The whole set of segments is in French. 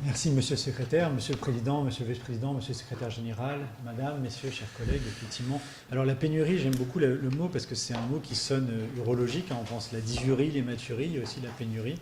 Merci, Monsieur le Secrétaire, Monsieur le Président, Monsieur le Vice-président, Monsieur le Secrétaire Général, Madame, Messieurs, chers collègues, effectivement. Alors la pénurie, j'aime beaucoup le mot parce que c'est un mot qui sonne urologique. On pense la dysurie, l'hématurie, il y a aussi la pénurie.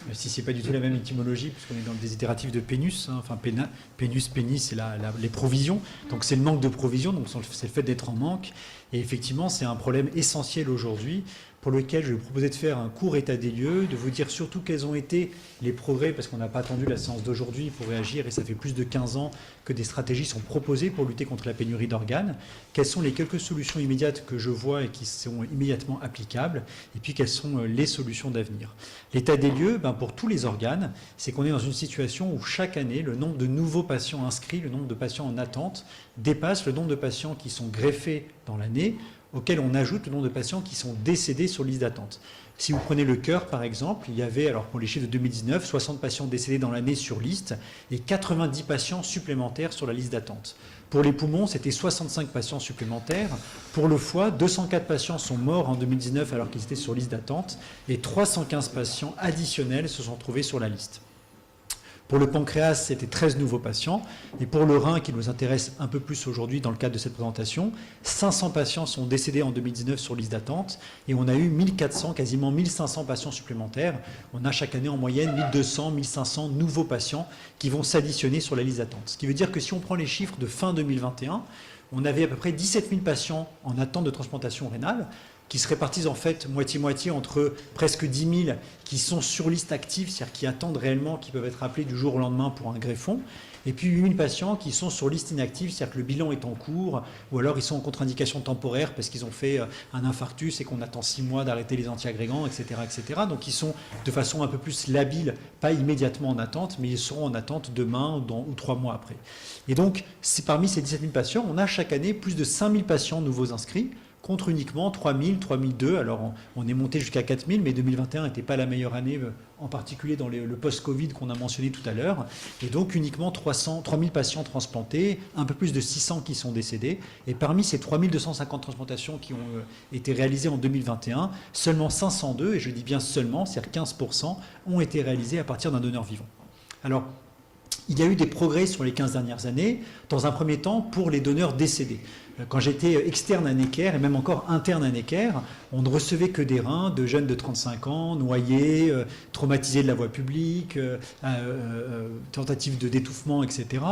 Même si ce n'est pas du tout la même étymologie, puisqu'on est dans le désidératif de pénus, hein, enfin pénus, pénis, c'est les provisions. Donc c'est le manque de provisions, donc c'est le fait d'être en manque. Et effectivement, c'est un problème essentiel aujourd'hui, pour lequel je vais vous proposer de faire un court état des lieux, de vous dire surtout quels ont été les progrès, parce qu'on n'a pas attendu la séance d'aujourd'hui pour réagir, et ça fait plus de 15 ans que des stratégies sont proposées pour lutter contre la pénurie d'organes. Quelles sont les quelques solutions immédiates que je vois et qui sont immédiatement applicables, et puis quelles sont les solutions d'avenir. L'état des lieux, pour tous les organes, c'est qu'on est dans une situation où chaque année, le nombre de nouveaux patients inscrits, le nombre de patients en attente, dépasse le nombre de patients qui sont greffés dans l'année, auquel on ajoute le nombre de patients qui sont décédés sur liste d'attente. Si vous prenez le cœur, par exemple, il y avait, alors pour les chiffres de 2019, 60 patients décédés dans l'année sur liste et 90 patients supplémentaires sur la liste d'attente. Pour les poumons, c'était 65 patients supplémentaires. Pour le foie, 204 patients sont morts en 2019 alors qu'ils étaient sur liste d'attente et 315 patients additionnels se sont trouvés sur la liste. Pour le pancréas, c'était 13 nouveaux patients. Et pour le rein, qui nous intéresse un peu plus aujourd'hui dans le cadre de cette présentation, 500 patients sont décédés en 2019 sur liste d'attente. Et on a eu 1400, quasiment 1500 patients supplémentaires. On a chaque année en moyenne 1200, 1500 nouveaux patients qui vont s'additionner sur la liste d'attente. Ce qui veut dire que si on prend les chiffres de fin 2021, on avait à peu près 17 000 patients en attente de transplantation rénale, qui se répartissent en fait moitié-moitié entre presque 10 000 qui sont sur liste active, c'est-à-dire qui attendent réellement, qui peuvent être appelés du jour au lendemain pour un greffon, et puis 8 000 patients qui sont sur liste inactive, c'est-à-dire que le bilan est en cours, ou alors ils sont en contre-indication temporaire parce qu'ils ont fait un infarctus et qu'on attend 6 mois d'arrêter les antiagrégants, etc., etc. Donc ils sont de façon un peu plus labile, pas immédiatement en attente, mais ils seront en attente demain ou 3 mois après. Et donc, parmi ces 17 000 patients, on a chaque année plus de 5 000 patients nouveaux inscrits, contre uniquement 3 000, 3 002. Alors, on est monté jusqu'à 4 000, mais 2021 n'était pas la meilleure année, en particulier dans le post-Covid qu'on a mentionné tout à l'heure. Et donc, uniquement 3 000 patients transplantés, un peu plus de 600 qui sont décédés. Et parmi ces 3 250 transplantations qui ont été réalisées en 2021, seulement 502, et je dis bien seulement, c'est-à-dire 15%, ont été réalisées à partir d'un donneur vivant. Alors, il y a eu des progrès sur les 15 dernières années, dans un premier temps pour les donneurs décédés. Quand j'étais externe à Necker, et même encore interne à Necker, on ne recevait que des reins de jeunes de 35 ans, noyés, traumatisés de la voie publique, tentatives de d'étouffement, etc.,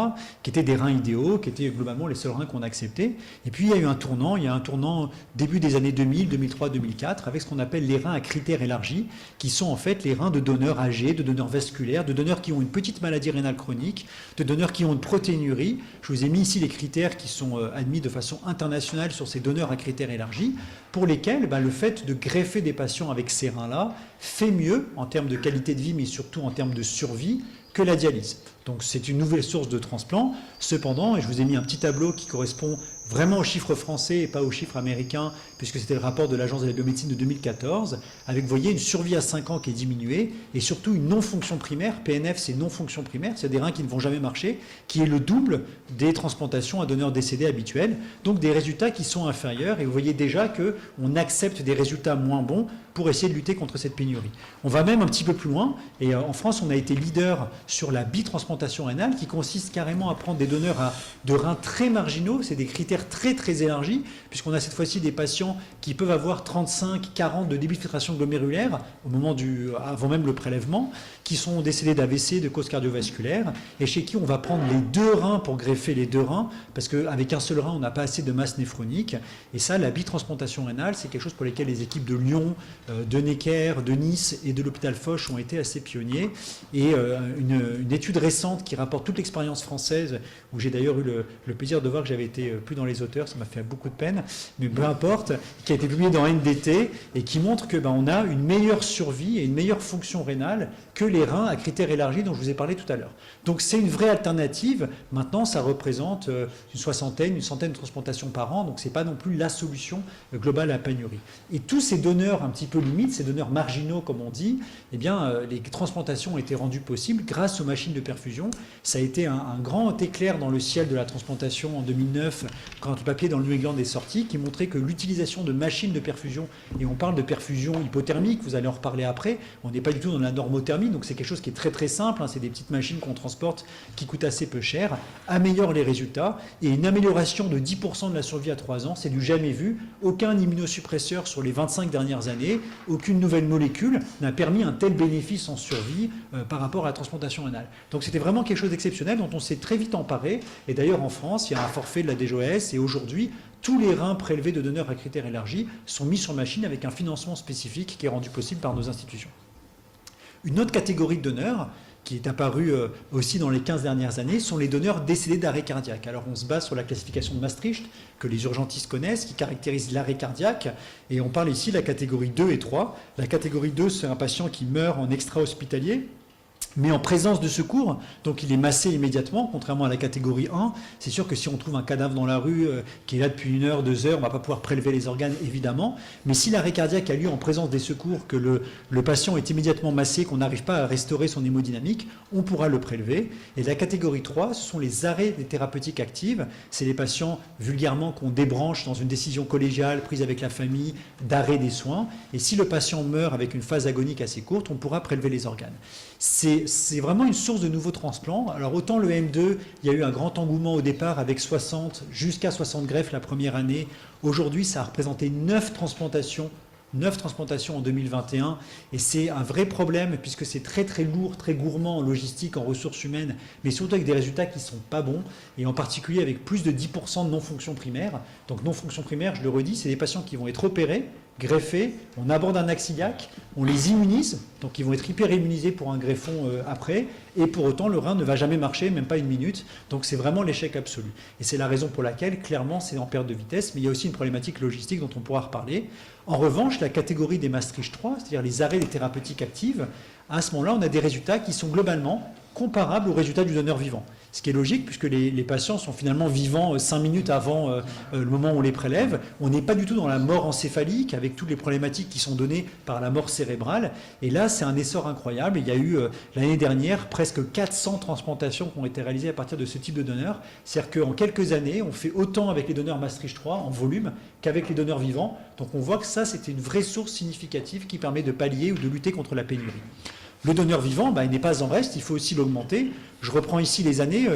qui étaient des reins idéaux, qui étaient globalement les seuls reins qu'on acceptait. Et puis il y a eu un tournant début des années 2000, 2003, 2004, avec ce qu'on appelle les reins à critères élargis, qui sont en fait les reins de donneurs âgés, de donneurs vasculaires, de donneurs qui ont une petite maladie rénale chronique, de donneurs qui ont une protéinurie. Je vous ai mis ici les critères qui sont admis de façon internationale sur ces donneurs à critères élargis, pour lesquels le fait de greffer des patients avec ces reins-là fait mieux en termes de qualité de vie, mais surtout en termes de survie, que la dialyse. Donc c'est une nouvelle source de transplant. Cependant, et je vous ai mis un petit tableau qui correspond vraiment aux chiffres français et pas aux chiffres américains, puisque c'était le rapport de l'Agence de la biomédecine de 2014, avec, vous voyez, une survie à 5 ans qui est diminuée, et surtout une non-fonction primaire. PNF, c'est non-fonction primaire, c'est des reins qui ne vont jamais marcher, qui est le double des transplantations à donneurs décédés habituels, donc des résultats qui sont inférieurs, et vous voyez déjà qu'on accepte des résultats moins bons pour essayer de lutter contre cette pénurie. On va même un petit peu plus loin, et en France, on a été leader sur la bitransplantation rénale, qui consiste carrément à prendre des donneurs de reins très marginaux, c'est des critères très très élargis, puisqu'on a cette fois-ci des patients qui peuvent avoir 35, 40 de début de filtration glomérulaire avant même le prélèvement, qui sont décédés d'AVC, de cause cardiovasculaire, et chez qui on va prendre les 2 reins pour greffer les 2 reins, parce qu'avec un seul rein, on n'a pas assez de masse néphronique. Et ça, la bitransplantation rénale, c'est quelque chose pour lequel les équipes de Lyon, de Necker, de Nice et de l'hôpital Foch ont été assez pionniers. Et une étude récente qui rapporte toute l'expérience française, où j'ai d'ailleurs eu le plaisir de voir que j'avais été plus dans les auteurs, ça m'a fait beaucoup de peine, mais peu importe, qui a été publiée dans NDT et qui montre que on a une meilleure survie et une meilleure fonction rénale que les reins à critères élargis dont je vous ai parlé tout à l'heure. Donc c'est une vraie alternative. Maintenant, ça représente une centaine de transplantations par an, donc c'est pas non plus la solution globale à la pénurie. Et tous ces donneurs un petit peu limite, ces donneurs marginaux comme on dit, eh bien, les transplantations ont été rendues possibles grâce aux machines de perfusion. Ça a été un grand éclair dans le ciel de la transplantation en 2009 quand le papier dans le New England est sorti qui montrait que l'utilisation de machines de perfusion, et on parle de perfusion hypothermique, vous allez en reparler après, on n'est pas du tout dans la normothermie, donc c'est quelque chose qui est très très simple, hein, c'est des petites machines qu'on transporte qui coûtent assez peu cher, améliore les résultats, et une amélioration de 10% de la survie à 3 ans, c'est du jamais vu. Aucun immunosuppresseur sur les 25 dernières années, aucune nouvelle molécule n'a permis un tel bénéfice en survie par rapport à la transplantation anale. Donc c'était vraiment quelque chose d'exceptionnel dont on s'est très vite emparé, et d'ailleurs en France, il y a un forfait de la DGOS, et aujourd'hui, tous les reins prélevés de donneurs à critères élargis sont mis sur machine avec un financement spécifique qui est rendu possible par nos institutions. Une autre catégorie de donneurs, qui est apparue aussi dans les 15 dernières années, sont les donneurs décédés d'arrêt cardiaque. Alors on se base sur la classification de Maastricht, que les urgentistes connaissent, qui caractérise l'arrêt cardiaque, et on parle ici de la catégorie 2 et 3. La catégorie 2, c'est un patient qui meurt en extra-hospitalier, mais en présence de secours, donc il est massé immédiatement, contrairement à la catégorie 1. C'est sûr que si on trouve un cadavre dans la rue qui est là depuis 1 heure, 2 heures, on ne va pas pouvoir prélever les organes, évidemment. Mais si l'arrêt cardiaque a lieu en présence des secours, que le patient est immédiatement massé, qu'on n'arrive pas à restaurer son hémodynamique, on pourra le prélever. Et la catégorie 3, ce sont les arrêts des thérapeutiques actives. C'est les patients, vulgairement, qu'on débranche dans une décision collégiale prise avec la famille d'arrêt des soins. Et si le patient meurt avec une phase agonique assez courte, on pourra prélever les organes. C'est vraiment une source de nouveaux transplants. Alors autant le M2, il y a eu un grand engouement au départ avec 60 jusqu'à 60 greffes la première année. Aujourd'hui, ça a représenté 9 transplantations en 2021, et c'est un vrai problème puisque c'est très très lourd, très gourmand en logistique, en ressources humaines, mais surtout avec des résultats qui ne sont pas bons, et en particulier avec plus de 10% de non-fonction primaire. Donc non-fonction primaire, je le redis, c'est des patients qui vont être opérés, greffés, on aborde un axe iliaque, on les immunise, donc ils vont être hyper-immunisés pour un greffon après, et pour autant le rein ne va jamais marcher, même pas 1 minute, donc c'est vraiment l'échec absolu. Et c'est la raison pour laquelle, clairement, c'est en perte de vitesse, mais il y a aussi une problématique logistique dont on pourra reparler. En revanche, la catégorie des Maastricht 3, c'est-à-dire les arrêts des thérapeutiques actives, à ce moment-là, on a des résultats qui sont globalement comparables aux résultats du donneur vivant. Ce qui est logique puisque les patients sont finalement vivants 5 minutes avant le moment où on les prélève. On n'est pas du tout dans la mort encéphalique avec toutes les problématiques qui sont données par la mort cérébrale. Et là, c'est un essor incroyable. Il y a eu l'année dernière presque 400 transplantations qui ont été réalisées à partir de ce type de donneurs. C'est-à-dire qu'en quelques années, on fait autant avec les donneurs Maastricht 3 en volume qu'avec les donneurs vivants. Donc on voit que ça, c'était une vraie source significative qui permet de pallier ou de lutter contre la pénurie. Le donneur vivant, il n'est pas en reste, il faut aussi l'augmenter. Je reprends ici les années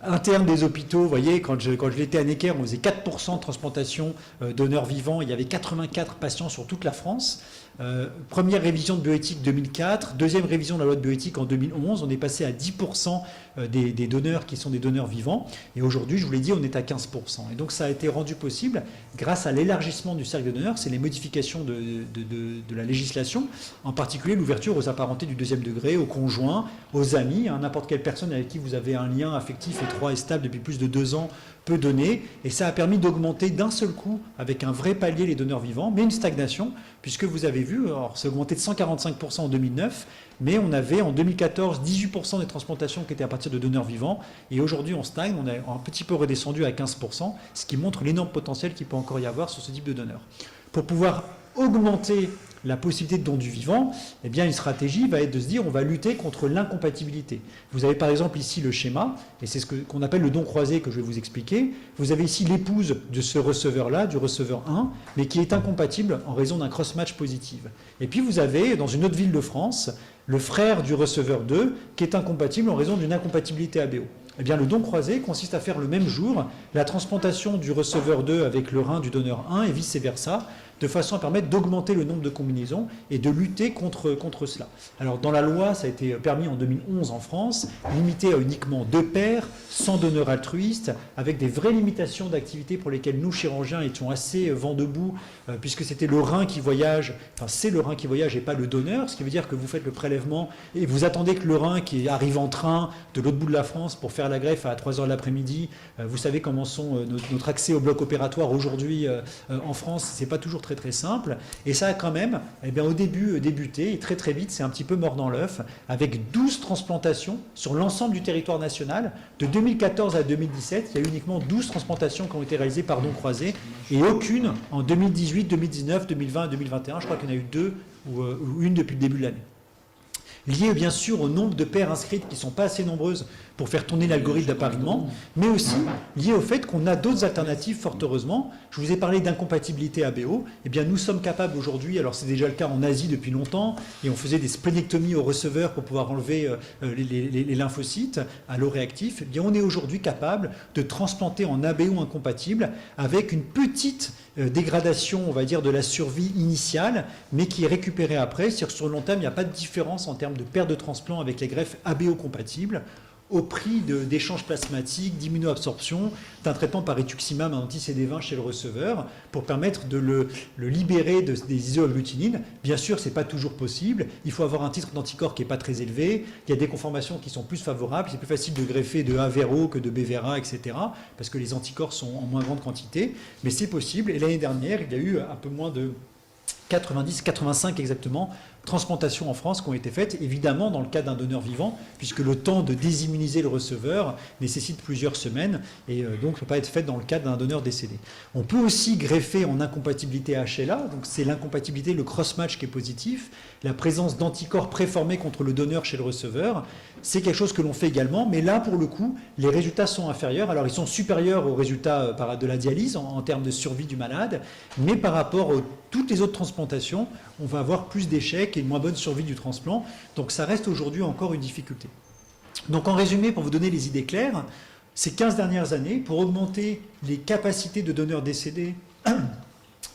internes des hôpitaux. Vous voyez, quand je l'étais à Necker, on faisait 4% de transplantation donneurs vivants. Il y avait 84 patients sur toute la France. Première révision de bioéthique 2004, deuxième révision de la loi de bioéthique en 2011. On est passé à 10% des donneurs qui sont des donneurs vivants. Et aujourd'hui, je vous l'ai dit, on est à 15%. Et donc ça a été rendu possible grâce à l'élargissement du cercle de donneurs. C'est les modifications de la législation, en particulier l'ouverture aux apparentés du 2e degré, aux conjoints, aux amis, à n'importe quelle personne avec qui vous avez un lien affectif étroit et stable depuis plus de 2 ans peut donner, et ça a permis d'augmenter d'un seul coup, avec un vrai palier, les donneurs vivants, mais une stagnation, puisque vous avez vu, alors c'est augmenté de 145% en 2009, mais on avait en 2014 18% des transplantations qui étaient à partir de donneurs vivants, et aujourd'hui on stagne, on est un petit peu redescendu à 15%, ce qui montre l'énorme potentiel qu'il peut encore y avoir sur ce type de donneurs. Pour pouvoir augmenter la possibilité de don du vivant, eh bien une stratégie va être de se dire on va lutter contre l'incompatibilité. Vous avez par exemple ici le schéma, et c'est ce qu'on appelle le don croisé que je vais vous expliquer. Vous avez ici l'épouse de ce receveur-là, du receveur 1, mais qui est incompatible en raison d'un cross-match positif. Et puis vous avez, dans une autre ville de France, le frère du receveur 2 qui est incompatible en raison d'une incompatibilité ABO. Eh bien, le don croisé consiste à faire le même jour la transplantation du receveur 2 avec le rein du donneur 1 et vice-versa, de façon à permettre d'augmenter le nombre de combinaisons et de lutter contre cela. Alors, dans la loi, ça a été permis en 2011 en France, limité à uniquement 2 paires, sans donneur altruiste, avec des vraies limitations d'activité pour lesquelles nous, chirurgiens, étions assez vent debout, puisque c'était le rein qui voyage, enfin c'est le rein qui voyage et pas le donneur, ce qui veut dire que vous faites le prélèvement et vous attendez que le rein qui arrive en train de l'autre bout de la France pour faire la greffe à 3 h de l'après-midi. Vous savez comment sont notre accès au bloc opératoire aujourd'hui en France, c'est pas toujours très très très simple. Et ça a quand même, au début, débuté, et très très vite, c'est un petit peu mort dans l'œuf, avec 12 transplantations sur l'ensemble du territoire national. De 2014 à 2017, il y a uniquement 12 transplantations qui ont été réalisées par dons croisés, et aucune en 2018, 2019, 2020 et 2021. Je crois qu'il y en a eu 2 ou une depuis le début de l'année. Lié bien sûr au nombre de paires inscrites qui ne sont pas assez nombreuses pour faire tourner l'algorithme d'appariement, mais aussi lié au fait qu'on a d'autres alternatives, fort heureusement. Je vous ai parlé d'incompatibilité ABO. Eh bien, nous sommes capables aujourd'hui, alors c'est déjà le cas en Asie depuis longtemps, et on faisait des splénectomies au receveur pour pouvoir enlever les lymphocytes à l'eau réactif. Eh bien, on est aujourd'hui capable de transplanter en ABO incompatible avec une petite dégradation, on va dire, de la survie initiale, mais qui est récupérée après. C'est-à-dire que sur le long terme, il n'y a pas de différence en termes de perte de transplant avec les greffes ABO compatibles, au prix d'échanges plasmatiques, d'immunoabsorption, d'un traitement par rituximab, un anti-CD20 chez le receveur, pour permettre de le libérer des isoagglutinines. Bien sûr, ce n'est pas toujours possible. Il faut avoir un titre d'anticorps qui n'est pas très élevé. Il y a des conformations qui sont plus favorables. C'est plus facile de greffer de A-Véro que de B-Vera, etc., parce que les anticorps sont en moins grande quantité. Mais c'est possible. Et l'année dernière, il y a eu un peu moins de 90, 85 exactement, transplantations en France qui ont été faites, évidemment dans le cas d'un donneur vivant, puisque le temps de désimmuniser le receveur nécessite plusieurs semaines, et donc ne peut pas être fait dans le cas d'un donneur décédé. On peut aussi greffer en incompatibilité HLA, donc c'est l'incompatibilité, le cross-match qui est positif, la présence d'anticorps préformés contre le donneur chez le receveur, c'est quelque chose que l'on fait également, mais là, pour le coup, les résultats sont inférieurs. Alors, ils sont supérieurs aux résultats de la dialyse en termes de survie du malade, mais par rapport à toutes les autres transplantations, on va avoir plus d'échecs et une moins bonne survie du transplant. Donc, ça reste aujourd'hui encore une difficulté. Donc, en résumé, pour vous donner les idées claires, ces 15 dernières années, pour augmenter les capacités de donneurs décédés,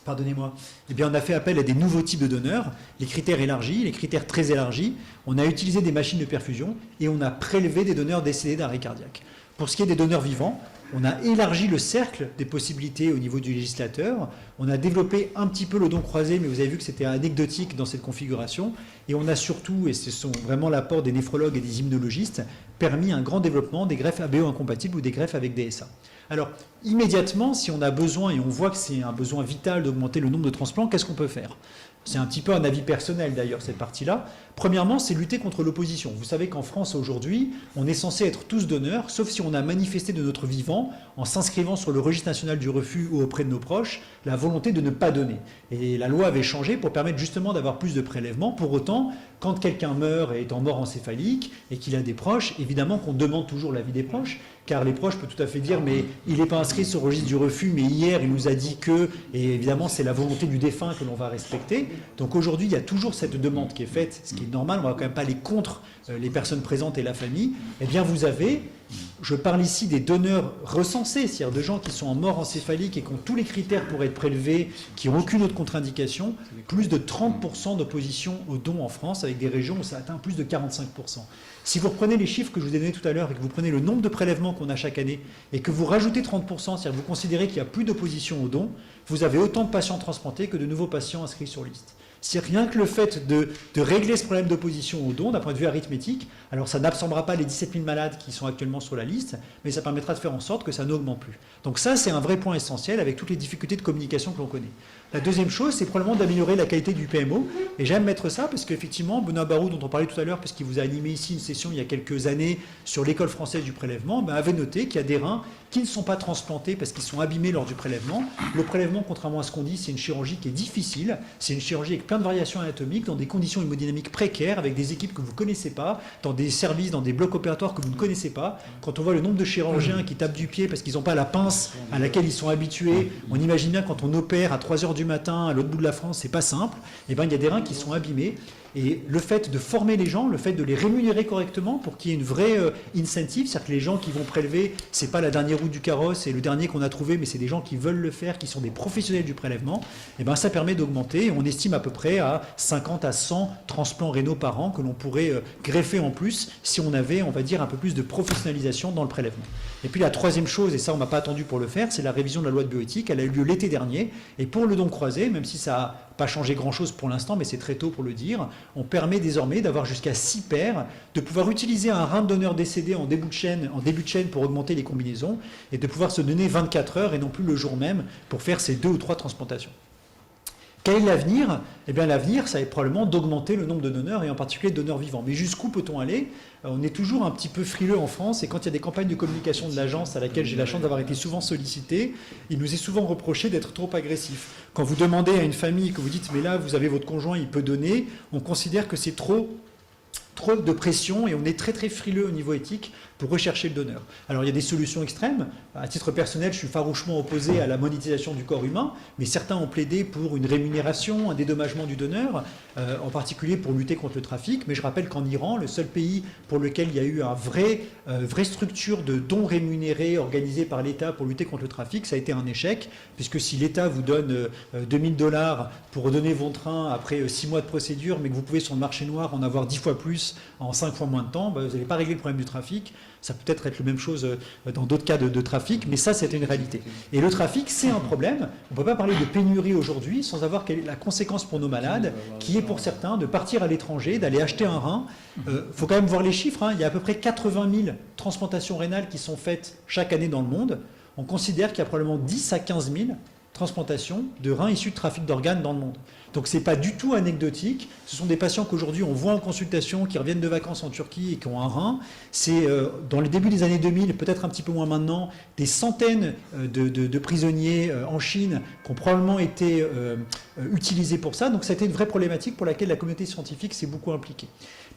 pardonnez-moi, eh bien, on a fait appel à des nouveaux types de donneurs, les critères élargis, les critères très élargis. On a utilisé des machines de perfusion et on a prélevé des donneurs décédés d'arrêt cardiaque. Pour ce qui est des donneurs vivants, on a élargi le cercle des possibilités au niveau du législateur. On a développé un petit peu le don croisé, mais vous avez vu que c'était anecdotique dans cette configuration. Et on a surtout, et ce sont vraiment l'apport des néphrologues et des immunologistes, permis un grand développement des greffes ABO incompatibles ou des greffes avec DSA. Alors, immédiatement, si on a besoin, et on voit que c'est un besoin vital d'augmenter le nombre de transplants, qu'est-ce qu'on peut faire ? C'est un petit peu un avis personnel d'ailleurs, cette partie-là. Premièrement, c'est lutter contre l'opposition. Vous savez qu'en France aujourd'hui, on est censé être tous donneurs, sauf si on a manifesté de notre vivant, en s'inscrivant sur le registre national du refus ou auprès de nos proches, la volonté de ne pas donner. Et la loi avait changé pour permettre justement d'avoir plus de prélèvements. Pour autant, quand quelqu'un meurt et est en mort encéphalique et qu'il a des proches, évidemment qu'on demande toujours l'avis des proches, car les proches peuvent tout à fait dire mais il n'est pas inscrit sur le registre du refus, mais hier il nous a dit que, et évidemment c'est la volonté du défunt que l'on va respecter. Donc aujourd'hui il y a toujours cette demande qui est faite, ce qui est normal, on ne va quand même pas aller contre les personnes présentes et la famille. Eh bien vous avez, je parle ici des donneurs recensés, c'est-à-dire de gens qui sont en mort encéphalique et qui ont tous les critères pour être prélevés, qui n'ont aucune autre contre-indication, plus de 30% d'opposition aux dons en France, avec des régions où ça atteint plus de 45%. Si vous reprenez les chiffres que je vous ai donnés tout à l'heure et que vous prenez le nombre de prélèvements qu'on a chaque année et que vous rajoutez 30%, c'est-à-dire que vous considérez qu'il n'y a plus d'opposition aux dons, vous avez autant de patients transplantés que de nouveaux patients inscrits sur liste. C'est rien que le fait de régler ce problème d'opposition aux dons d'un point de vue arithmétique, alors ça n'absorbera pas les 17 000 malades qui sont actuellement sur la liste, mais ça permettra de faire en sorte que ça n'augmente plus. Donc ça, c'est un vrai point essentiel avec toutes les difficultés de communication que l'on connaît. La deuxième chose, c'est probablement d'améliorer la qualité du PMO. Et j'aime mettre ça parce qu'effectivement, Benoît Barou, dont on parlait tout à l'heure, puisqu'il vous a animé ici une session il y a quelques années sur l'école française du prélèvement, avait noté qu'il y a des reins qui ne sont pas transplantés parce qu'ils sont abîmés lors du prélèvement. Le prélèvement, contrairement à ce qu'on dit, c'est une chirurgie qui est difficile. C'est une chirurgie avec plein de variations anatomiques, dans des conditions hémodynamiques précaires, avec des équipes que vous ne connaissez pas, dans des services, dans des blocs opératoires que vous ne connaissez pas. Quand on voit le nombre de chirurgiens qui tapent du pied parce qu'ils n'ont pas la pince à laquelle ils sont habitués, on imagine bien quand on opère à 3 h du matin à l'autre bout de la France, c'est pas simple. Et il y a des reins qui sont abîmés. Et le fait de former les gens, le fait de les rémunérer correctement pour qu'il y ait une vraie incentive, c'est-à-dire que les gens qui vont prélever, c'est pas la dernière roue du carrosse, c'est le dernier qu'on a trouvé, mais c'est des gens qui veulent le faire, qui sont des professionnels du prélèvement, et ça permet d'augmenter. On estime à peu près à 50 à 100 transplants rénaux par an que l'on pourrait greffer en plus si on avait, on va dire, un peu plus de professionnalisation dans le prélèvement. Et puis la troisième chose, et ça on m'a pas attendu pour le faire, c'est la révision de la loi de bioéthique. Elle a eu lieu l'été dernier, et pour le don croisé, même si ça n'a pas changé grand-chose pour l'instant, mais c'est très tôt pour le dire, on permet désormais d'avoir jusqu'à 6 paires, de pouvoir utiliser un rein de donneur décédé en début de chaîne pour augmenter les combinaisons, et de pouvoir se donner 24 heures et non plus le jour même pour faire ces 2 ou 3 transplantations. Quel est l'avenir? Eh bien, l'avenir, ça va être probablement d'augmenter le nombre de donneurs, et en particulier de donneurs vivants. Mais jusqu'où peut-on aller? On est toujours un petit peu frileux en France, et quand il y a des campagnes de communication de l'agence à laquelle j'ai la chance d'avoir été souvent sollicité, il nous est souvent reproché d'être trop agressif. Quand vous demandez à une famille, que vous dites « mais là, vous avez votre conjoint, il peut donner », on considère que c'est trop de pression, et on est très très frileux au niveau éthique pour rechercher le donneur. Alors il y a des solutions extrêmes. À titre personnel, je suis farouchement opposé à la monétisation du corps humain, mais certains ont plaidé pour une rémunération, un dédommagement du donneur, en particulier pour lutter contre le trafic. Mais je rappelle qu'en Iran, le seul pays pour lequel il y a eu une vraie structure de dons rémunérés organisée par l'État pour lutter contre le trafic, ça a été un échec, puisque si l'État vous donne $2000 pour donner votre rein après 6 mois de procédure, mais que vous pouvez sur le marché noir en avoir 10 fois plus en 5 fois moins de temps, vous n'allez pas régler le problème du trafic. Ça peut être la même chose dans d'autres cas de trafic, mais ça, c'est une réalité. Et le trafic, c'est un problème. On ne peut pas parler de pénurie aujourd'hui sans avoir quelle est la conséquence pour nos malades, qui est pour certains de partir à l'étranger, d'aller acheter un rein. Faut quand même voir les chiffres, hein. Il y a à peu près 80 000 transplantations rénales qui sont faites chaque année dans le monde. On considère qu'il y a probablement 10 à 15 000 transplantations de reins issus de trafic d'organes dans le monde. Donc ce n'est pas du tout anecdotique. Ce sont des patients qu'aujourd'hui on voit en consultation, qui reviennent de vacances en Turquie et qui ont un rein. C'est dans le début des années 2000, peut-être un petit peu moins maintenant, des centaines de prisonniers en Chine qui ont probablement été utilisés pour ça. Donc ça a été une vraie problématique pour laquelle la communauté scientifique s'est beaucoup impliquée.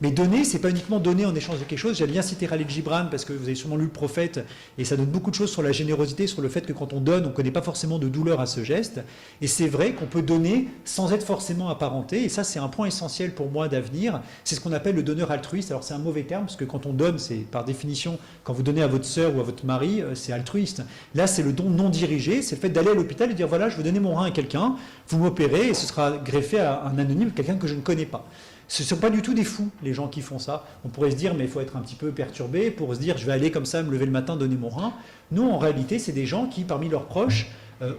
Mais donner, c'est pas uniquement donner en échange de quelque chose. J'aime bien citer Khalil Gibran parce que vous avez sûrement lu Le Prophète et ça donne beaucoup de choses sur la générosité, sur le fait que quand on donne, on ne connaît pas forcément de douleur à ce geste. Et c'est vrai qu'on peut donner sans être forcément apparenté. Et ça, c'est un point essentiel pour moi d'avenir. C'est ce qu'on appelle le donneur altruiste. Alors c'est un mauvais terme parce que quand on donne, c'est par définition, quand vous donnez à votre sœur ou à votre mari, c'est altruiste. Là, c'est le don non dirigé. C'est le fait d'aller à l'hôpital et de dire voilà, je veux donner mon rein à quelqu'un, vous m'opérez et ce sera greffé à un anonyme, quelqu'un que je ne connais pas. Ce ne sont pas du tout des fous, les gens qui font ça. On pourrait se dire, mais il faut être un petit peu perturbé pour se dire, je vais aller comme ça, me lever le matin, donner mon rein. Non, en réalité, c'est des gens qui, parmi leurs proches,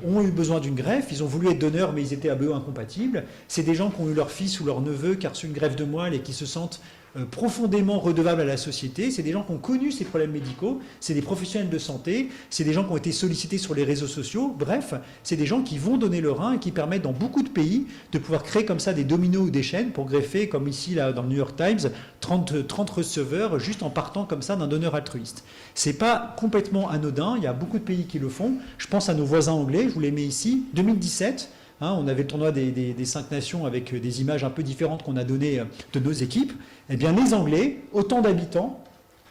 ont eu besoin d'une greffe. Ils ont voulu être donneurs, mais ils étaient à eux incompatibles. C'est des gens qui ont eu leur fils ou leur neveu qui a reçu une greffe de moelle et qui se sentent profondément redevables à la société. C'est des gens qui ont connu ces problèmes médicaux, c'est des professionnels de santé, c'est des gens qui ont été sollicités sur les réseaux sociaux. Bref, c'est des gens qui vont donner le rein et qui permettent dans beaucoup de pays de pouvoir créer comme ça des dominos ou des chaînes pour greffer, comme ici là, dans le New York Times, 30 receveurs juste en partant comme ça d'un donneur altruiste. C'est pas complètement anodin, il y a beaucoup de pays qui le font. Je pense à nos voisins anglais, je vous les mets ici, 2017. On avait le tournoi des 5 nations avec des images un peu différentes qu'on a données de nos équipes. Eh bien, les Anglais, autant d'habitants,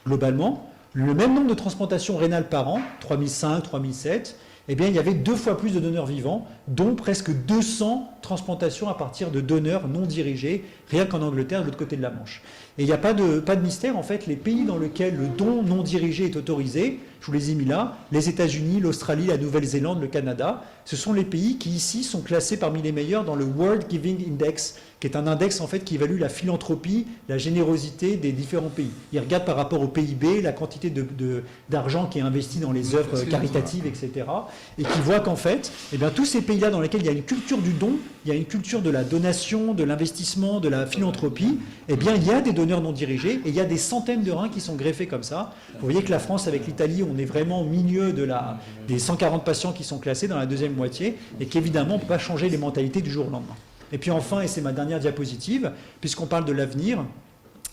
globalement, le même nombre de transplantations rénales par an, 3005, 3007, eh bien, il y avait 2 fois plus de donneurs vivants, dont presque 200 transplantations à partir de donneurs non dirigés, rien qu'en Angleterre, de l'autre côté de la Manche. Et il n'y a pas de mystère, en fait, les pays dans lesquels le don non dirigé est autorisé, je vous les ai mis là, les États-Unis, l'Australie, la Nouvelle-Zélande, le Canada, ce sont les pays qui ici sont classés parmi les meilleurs dans le World Giving Index, qui est un index en fait qui évalue la philanthropie, la générosité des différents pays. Il regarde par rapport au PIB, la quantité d'argent qui est investi dans les œuvres caritatives, etc. Et qui voit qu'en fait, eh bien, tous ces pays-là dans lesquels il y a une culture du don, il y a une culture de la donation, de l'investissement, de la philanthropie, eh bien, il y a des donneurs non dirigés et il y a des centaines de reins qui sont greffés comme ça. Vous voyez que la France, avec l'Italie, on est vraiment au milieu des 140 patients qui sont classés dans la deuxième moitié et qu'évidemment, on ne peut pas changer les mentalités du jour au lendemain. Et puis enfin, et c'est ma dernière diapositive, puisqu'on parle de l'avenir,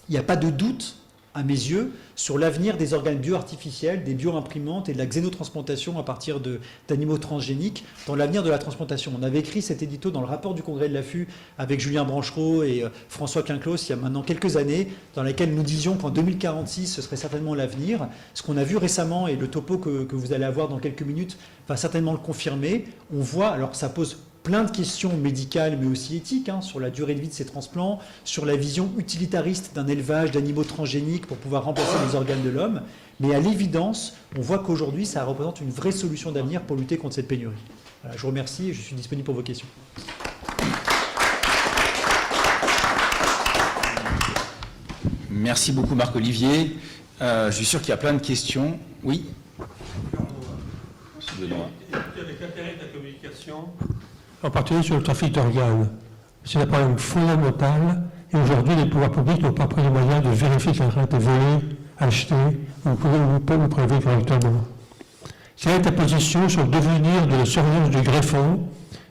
il n'y a pas de doute, à mes yeux, sur l'avenir des organes bio-artificiels, des bio-imprimantes et de la xénotransplantation à partir d'animaux transgéniques dans l'avenir de la transplantation. On avait écrit cet édito dans le rapport du Congrès de l'AFU avec Julien Branchereau et François Clinclos il y a maintenant quelques années, dans laquelle nous disions qu'en 2046, ce serait certainement l'avenir. Ce qu'on a vu récemment, et le topo que vous allez avoir dans quelques minutes va certainement le confirmer, on voit, alors ça pose plein de questions médicales mais aussi éthiques sur la durée de vie de ces transplants, sur la vision utilitariste d'un élevage d'animaux transgéniques pour pouvoir remplacer les organes de l'homme. Mais à l'évidence, on voit qu'aujourd'hui, ça représente une vraie solution d'avenir pour lutter contre cette pénurie. Voilà, je vous remercie et je suis disponible pour vos questions. Merci beaucoup Marc-Olivier. Je suis sûr qu'il y a plein de questions. Oui. Benoît. Avec l'intérêt de la communication. En particulier sur le trafic d'organes. C'est un problème fondamental et aujourd'hui les pouvoirs publics n'ont pas pris les moyens de vérifier que l'argent est volé, acheté ou peut le prélever correctement. Quelle est ta position sur le devenir de la surveillance du greffon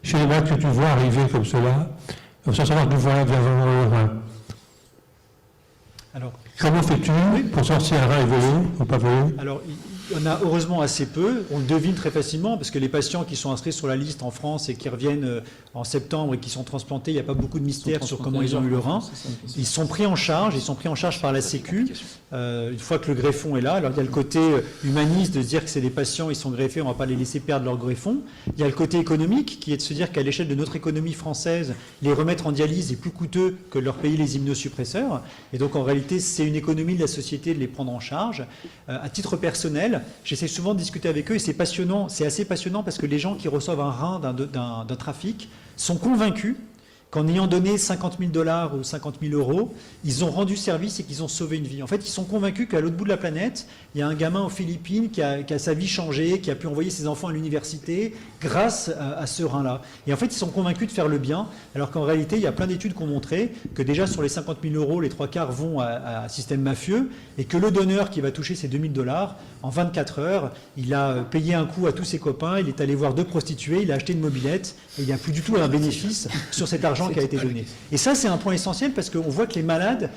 chez les malades que tu vois arriver comme cela, sans savoir d'où vient vraiment le rein. Alors, Comment fais-tu pour savoir si un rein est volé ou pas volé? Alors, il y en a heureusement assez peu. On le devine très facilement parce que les patients qui sont inscrits sur la liste en France et qui reviennent en septembre et qui sont transplantés, il n'y a pas beaucoup de mystère sur comment ils ont eu le rein. Ils sont pris en charge, par la Sécu une fois que le greffon est là. Alors, il y a le côté humaniste de se dire que c'est des patients, ils sont greffés, on ne va pas les laisser perdre leur greffon. Il y a le côté économique qui est de se dire qu'à l'échelle de notre économie française, les remettre en dialyse est plus coûteux que de leur payer les immunosuppresseurs. Et donc, en réalité, c'est une économie de la société de les prendre en charge. À titre personnel, j'essaie souvent de discuter avec eux et c'est passionnant, c'est assez passionnant parce que les gens qui reçoivent un rein d'un trafic sont convaincus qu'en ayant donné 50 000 $ ou 50 000 €, ils ont rendu service et qu'ils ont sauvé une vie. En fait, ils sont convaincus qu'à l'autre bout de la planète, il y a un gamin aux Philippines qui a sa vie changée, qui a pu envoyer ses enfants à l'université grâce à ce rein-là. Et en fait, ils sont convaincus de faire le bien, alors qu'en réalité, il y a plein d'études qui ont montré que déjà sur les 50 000 €, les 3/4 vont à un système mafieux et que le donneur qui va toucher ces 2 000 $, en 24 heures, il a payé un coup à tous ses copains, il est allé voir 2 prostituées, il a acheté une mobilette et il n'y a plus du tout un bénéfice sur cet argent qui a été donné. Et ça, c'est un point essentiel parce qu'on voit que les malades,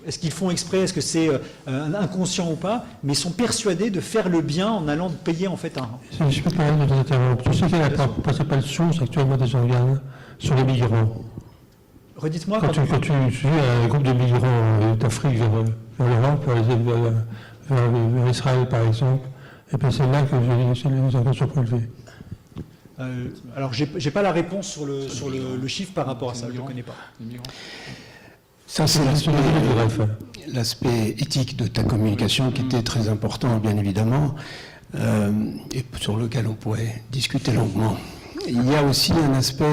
est-ce qu'ils font exprès, est-ce que c'est inconscient ou pas, mais ils sont persuadés de faire le bien en allant payer en fait un rein. Je peux parler de l'interrompre. Tu sais quelle est la principale source actuellement des organes sur les migrants? Redites-moi. Quand tu suis un groupe de migrants d'Afrique vers l'Europe, vers Israël par exemple, et bien c'est là que les organes sont prélevés. Alors, j'ai pas la réponse sur le chiffre par rapport à ça, je ne le connais pas. Ça, c'est l'aspect éthique de ta communication qui était très important, bien évidemment, et sur lequel on pourrait discuter longuement. Il y a aussi un aspect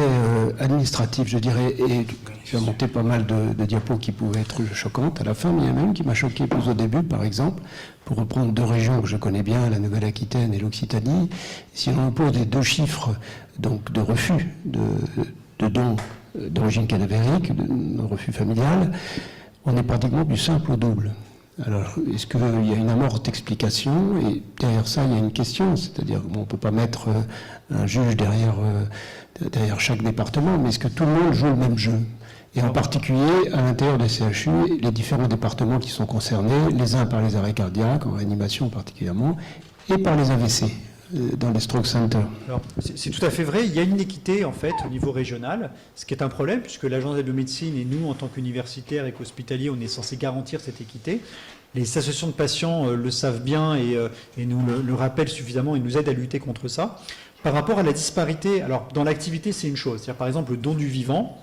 administratif, je dirais, et tu as monté pas mal de diapos qui pouvaient être choquantes à la fin, mais il y en a une qui m'a choqué plus au début, par exemple, pour reprendre 2 régions que je connais bien, la Nouvelle-Aquitaine et l'Occitanie. Si on oppose les 2 chiffres donc, de refus de dons d'origine cadavérique, de refus familial, on est pratiquement du simple au double. Alors, est-ce qu'il y a une amorce d'explication? Et derrière ça, il y a une question, c'est-à-dire qu'on ne peut pas mettre un juge derrière chaque département, mais est-ce que tout le monde joue le même jeu? Et en particulier, à l'intérieur des CHU, les différents départements qui sont concernés, les uns par les arrêts cardiaques, en réanimation particulièrement, et par les AVC, dans les stroke centers. Alors, c'est tout à fait vrai. Il y a une équité, en fait, au niveau régional, ce qui est un problème, puisque l'Agence de médecine et nous, en tant qu'universitaires et qu'hospitaliers, on est censé garantir cette équité. Les associations de patients le savent bien et nous le rappellent suffisamment et nous aident à lutter contre ça. Par rapport à la disparité, alors, dans l'activité, c'est une chose. C'est-à-dire, par exemple, le don du vivant,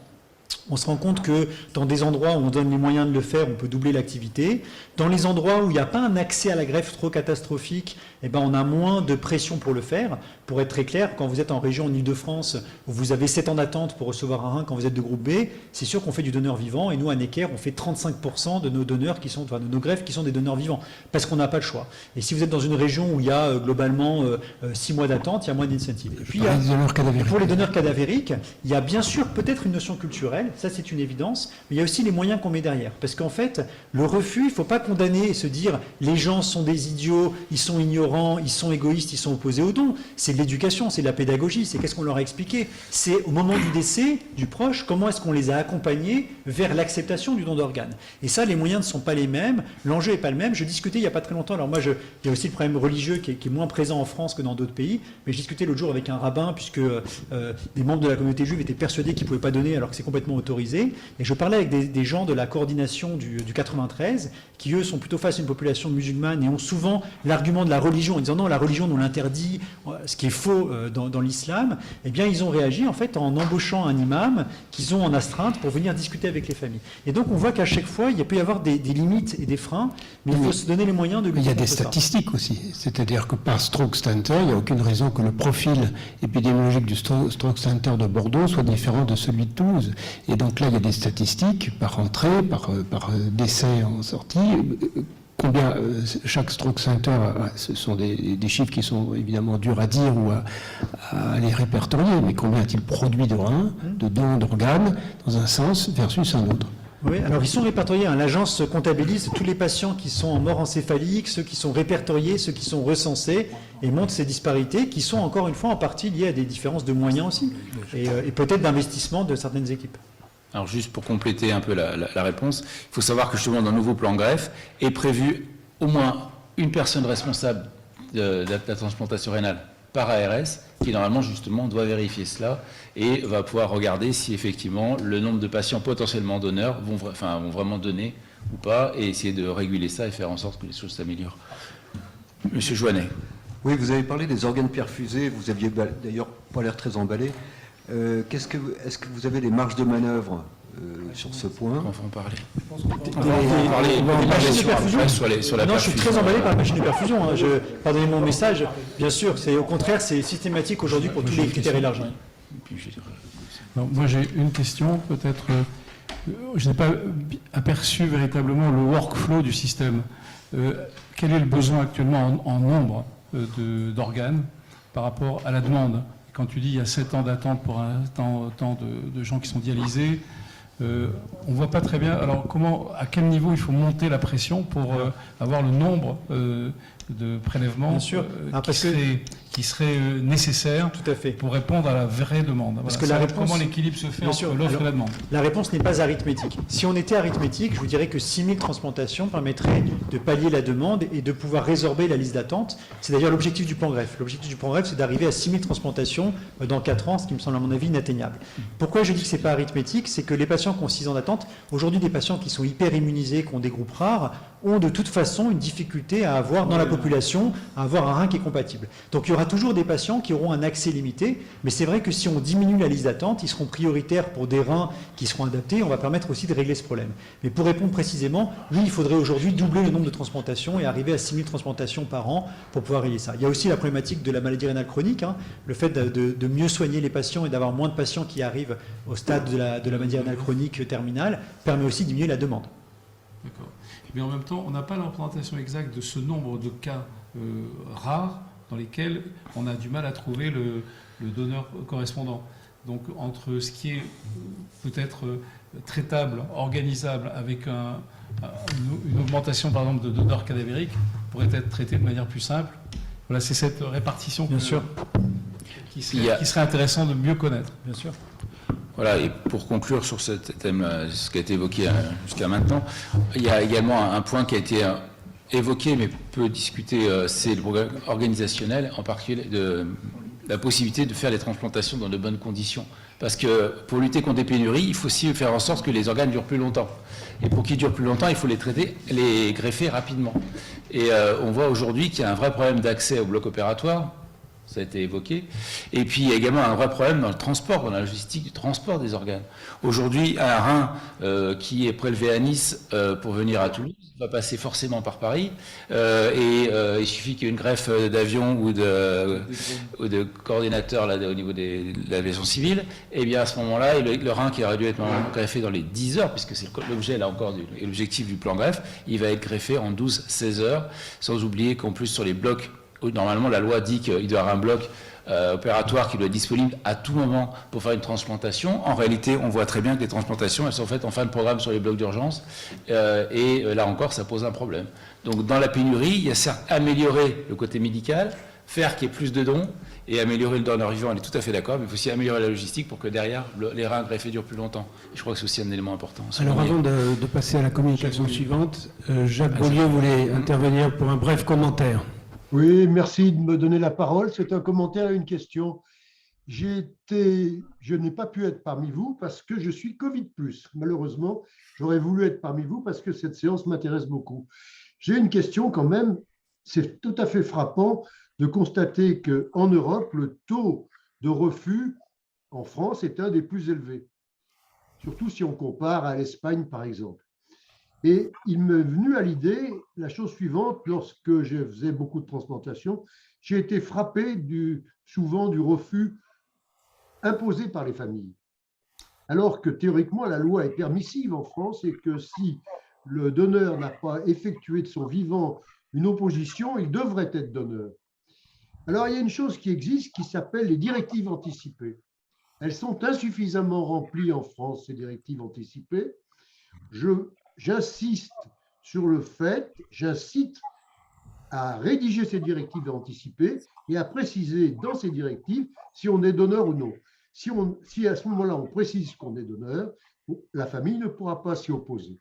on se rend compte que dans des endroits où on donne les moyens de le faire, on peut doubler l'activité. Dans les endroits où il n'y a pas un accès à la greffe trop catastrophique, eh ben on a moins de pression pour le faire. Pour être très clair, quand vous êtes en région en Ile-de-France, où vous avez 7 ans d'attente pour recevoir un rein quand vous êtes de groupe B, c'est sûr qu'on fait du donneur vivant. Et nous, à Necker, on fait 35% de nos donneurs qui sont, de nos greffes qui sont des donneurs vivants, parce qu'on n'a pas le choix. Et si vous êtes dans une région où il y a globalement 6 mois d'attente, il y a moins d'incentives. Et puis, pour les donneurs cadavériques, il y a bien sûr peut-être une notion culturelle, ça c'est une évidence, mais il y a aussi les moyens qu'on met derrière. Parce qu'en fait, le refus, il ne faut pas condamner et se dire les gens sont des idiots, ils sont ignorants, ils sont égoïstes, ils sont opposés au don. C'est de l'éducation, c'est de la pédagogie, c'est qu'est-ce qu'on leur a expliqué. C'est au moment du décès du proche, comment est-ce qu'on les a accompagnés vers l'acceptation du don d'organes. Et ça, les moyens ne sont pas les mêmes, l'enjeu n'est pas le même. Je discutais il n'y a pas très longtemps, alors moi, il y a aussi le problème religieux qui est moins présent en France que dans d'autres pays, mais je discutais l'autre jour avec un rabbin, puisque des membres de la communauté juive étaient persuadés qu'ils ne pouvaient pas donner alors que c'est complètement autorisé. Et je parlais avec des gens de la coordination du 93, qui eux sont plutôt face à une population musulmane et ont souvent l'argument de la religion, en disant non, la religion nous l'interdit, ce qui est faux dans l'islam. Eh bien, ils ont réagi en fait en embauchant un imam qu'ils ont en astreinte pour venir discuter avec les familles. Et donc on voit qu'à chaque fois, il peut y avoir des limites et des freins, mais il faut se donner les moyens de lutter. Il y a des contre ça. statistiques aussi, c'est-à-dire que par Stroke Center, il n'y a aucune raison que le profil épidémiologique du Stroke Center de Bordeaux soit différent de celui de Toulouse. Et donc là, il y a des statistiques par entrée, par décès en sortie. Combien chaque stroke center, ce sont des chiffres qui sont évidemment durs à dire ou à les répertorier, mais combien a-t-il produit de reins, de dons d'organes, dans un sens versus un autre? Oui, alors ils sont répertoriés. L'agence comptabilise tous les patients qui sont en mort encéphalique, ceux qui sont répertoriés, ceux qui sont recensés, et montre ces disparités qui sont encore une fois en partie liées à des différences de moyens aussi, et peut-être d'investissement de certaines équipes. Alors juste pour compléter un peu la réponse, il faut savoir que justement dans le nouveau plan greffe est prévu au moins une personne responsable de la transplantation rénale par ARS qui normalement justement doit vérifier cela et va pouvoir regarder si effectivement le nombre de patients potentiellement donneurs vont vraiment donner ou pas et essayer de réguler ça et faire en sorte que les choses s'améliorent. Monsieur Joannet. Oui, vous avez parlé des organes perfusés, vous aviez d'ailleurs pas l'air très emballé. Est-ce que vous avez des marges de manœuvre sur ce point? On va en parler. Non, je suis très emballé par la machine de perfusion. Pardonnez mon message. Bien sûr, au contraire, c'est systématique aujourd'hui pour tous les critères élargis. Moi, j'ai une question, peut-être. Je n'ai pas aperçu véritablement le workflow du système. Quel est le besoin actuellement en nombre d'organes par rapport à la demande? Quand tu dis il y a 7 ans d'attente pour un temps de gens qui sont dialysés, on ne voit pas très bien. Alors, à quel niveau il faut monter la pression pour avoir le nombre de prélèvements qui serait nécessaire pour répondre à la vraie demande? Parce que la réponse, comment l'équilibre se fait entre l'offre et la demande? La réponse n'est pas arithmétique. Si on était arithmétique, je vous dirais que 6000 transplantations permettraient de pallier la demande et de pouvoir résorber la liste d'attente. C'est d'ailleurs l'objectif du plan greffe. L'objectif du plan greffe, c'est d'arriver à 6000 transplantations dans 4 ans, ce qui me semble à mon avis inatteignable. Pourquoi je dis que ce n'est pas arithmétique? C'est que les patients qui ont 6 ans d'attente, aujourd'hui des patients qui sont hyper immunisés, qui ont des groupes rares, ont de toute façon une difficulté à avoir dans la population, à avoir un rein qui est compatible. Donc il y aura toujours des patients qui auront un accès limité, mais c'est vrai que si on diminue la liste d'attente, ils seront prioritaires pour des reins qui seront adaptés, on va permettre aussi de régler ce problème. Mais pour répondre précisément, oui, il faudrait aujourd'hui doubler le nombre de transplantations et arriver à 6000 transplantations par an pour pouvoir régler ça. Il y a aussi la problématique de la maladie rénale chronique, le fait de mieux soigner les patients et d'avoir moins de patients qui arrivent au stade de la maladie rénale chronique terminale permet aussi de diminuer la demande. D'accord. Mais en même temps, on n'a pas la représentation exacte de ce nombre de cas rares dans lesquels on a du mal à trouver le donneur correspondant. Donc entre ce qui est peut-être traitable, organisable, avec une augmentation par exemple de donneurs cadavériques, pourrait être traité de manière plus simple. Voilà, c'est cette répartition qui serait intéressant de mieux connaître. Bien sûr. Voilà, et pour conclure sur ce thème, ce qui a été évoqué jusqu'à maintenant, il y a également un point qui a été évoqué mais peu discuté, c'est le programme organisationnel, en particulier de la possibilité de faire les transplantations dans de bonnes conditions. Parce que pour lutter contre des pénuries, il faut aussi faire en sorte que les organes durent plus longtemps. Et pour qu'ils durent plus longtemps, il faut les greffer rapidement. Et on voit aujourd'hui qu'il y a un vrai problème d'accès au bloc opératoire. Ça a été évoqué. Et puis, il y a également un vrai problème dans le transport, dans la logistique du transport des organes. Aujourd'hui, un rein qui est prélevé à Nice pour venir à Toulouse va passer forcément par Paris. Il suffit qu'il y ait une greffe d'avion ou de coordinateur là, au niveau de l'aviation civile. Et bien, à ce moment-là, le rein qui aurait dû être greffé dans les 10 heures, puisque c'est l'objet, là encore, et l'objectif du plan greffe, il va être greffé en 12-16 heures, sans oublier qu'en plus, sur les blocs, normalement, la loi dit qu'il doit y avoir un bloc opératoire qui doit être disponible à tout moment pour faire une transplantation. En réalité, on voit très bien que les transplantations, elles sont faites en fin de programme sur les blocs d'urgence. Et là encore, ça pose un problème. Donc, dans la pénurie, il y a certes améliorer le côté médical, faire qu'il y ait plus de dons et améliorer le donneur vivant, on est tout à fait d'accord, mais il faut aussi améliorer la logistique pour que derrière, les reins greffés durent plus longtemps. Et je crois que c'est aussi un élément important. Alors, avant de passer à la communication suivante, Jacques Beaulieu voulait intervenir pour un bref commentaire. Oui, merci de me donner la parole. C'est un commentaire et une question. Je n'ai pas pu être parmi vous parce que je suis Covid+. Malheureusement, j'aurais voulu être parmi vous parce que cette séance m'intéresse beaucoup. J'ai une question quand même. C'est tout à fait frappant de constater qu'en Europe, le taux de refus en France est un des plus élevés. Surtout si on compare à l'Espagne, par exemple. Et il m'est venu à l'idée la chose suivante, lorsque je faisais beaucoup de transplantations, j'ai été frappé souvent du refus imposé par les familles. Alors que théoriquement, la loi est permissive en France et que si le donneur n'a pas effectué de son vivant une opposition, il devrait être donneur. Alors, il y a une chose qui existe qui s'appelle les directives anticipées. Elles sont insuffisamment remplies en France, ces directives anticipées. J'insiste sur le fait, j'incite à rédiger ces directives anticipées et à préciser dans ces directives si on est donneur ou non. Si à ce moment-là, on précise qu'on est donneur, la famille ne pourra pas s'y opposer.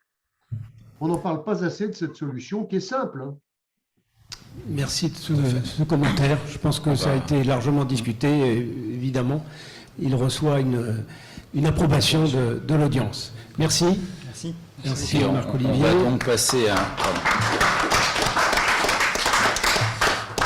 On n'en parle pas assez de cette solution qui est simple. Hein. Merci de ce commentaire. Je pense que ça a été largement discuté. Et évidemment, il reçoit une approbation de l'audience. Merci. Merci. Merci Et on Marc-Olivier. va donc passer à... Pardon.